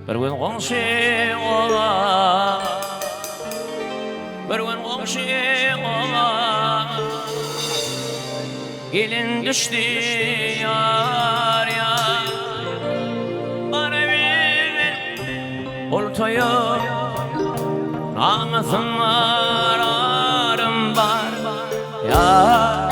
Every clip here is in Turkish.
bir gün gongşi ola, bir gün gongşi ola, gelin düştü yar yar. Bana bir oltaya namusum var, arım var yar.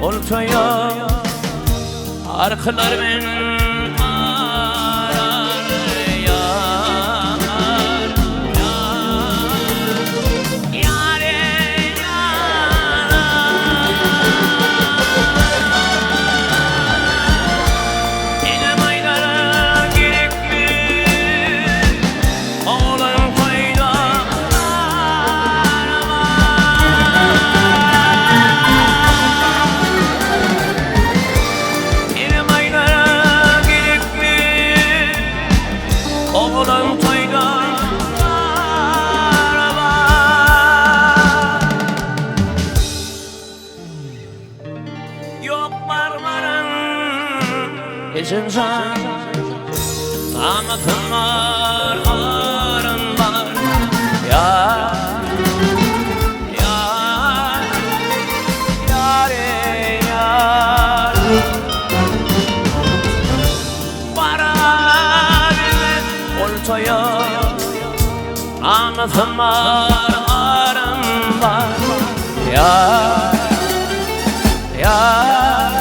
Oltaya arkalar men arar yar, yar, yar, yar. Yine maylara gerekli oğlan koyda oğlan toyda araba. Yok barbarın eşincan, anlatın var, arın var yar, yar, yar, yar. Oltaya anlatım var, arım var yar, yar.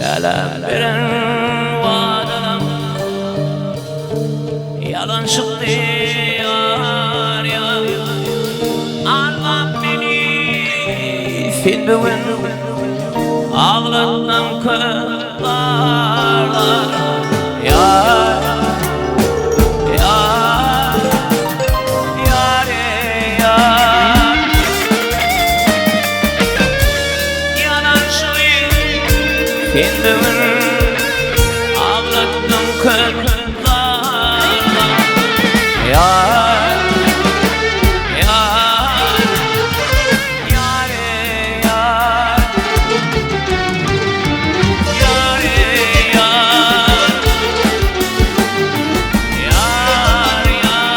Yalan veren vadadan yalan çıktı yar yar. Alma beni fil bugün ağlattan kırlarlar yar, yar, yar, yar. Yalan çıktı fil bugün ağlattan kırlarlar yar, yar, yar, yar, yar, yar, yar, yar,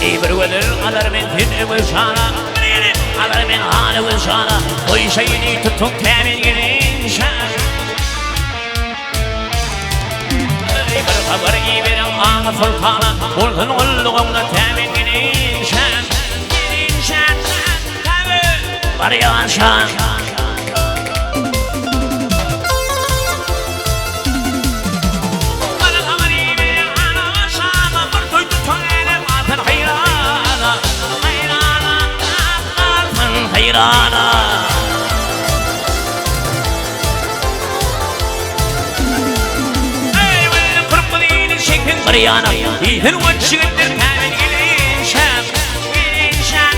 يبرولر على من هن وشانا على من هان وشانا ويشيني تتوك كامل ينشان يبر خبر يبر Sultanı sultanı Olsun kulluğunda temin gidin şan Gidin şan Var ya şan Hayrana Ey ve kurbanın şekin Maryana İhin vaçıdır temin gidin şan Gidin şan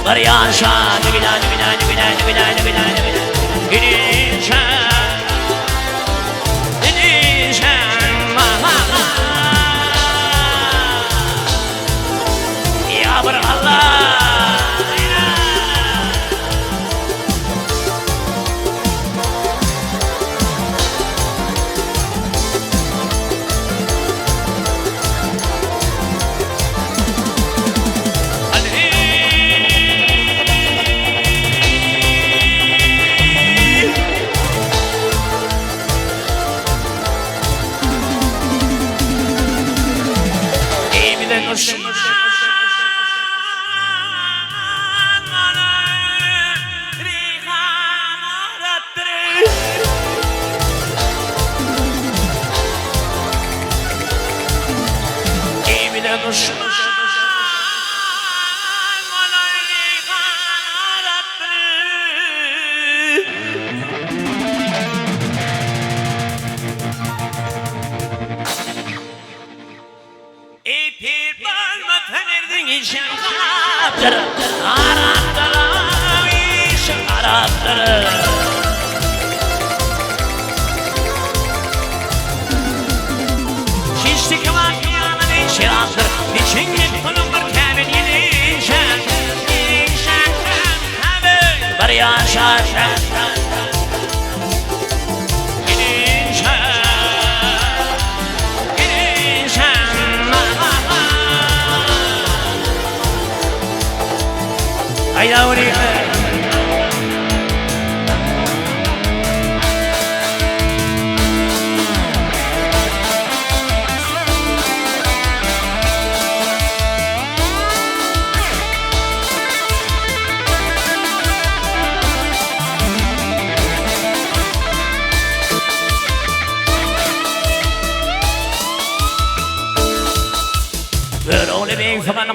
Maryan şan Gidin şan Gidin şan Ya Allah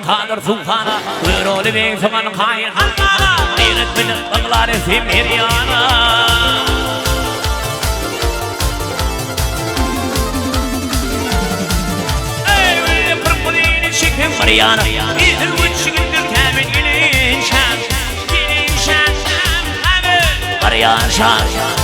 Kader sultana Buyur bin zaman hayır hanana Diret bilir dağları Simiriyana Ey ve kurbanın şekin Maryana İzin vaçıdır temin gidin şan Gidin şan Maryan şan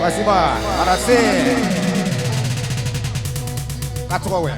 Спасибо. Молодцы. Готовы.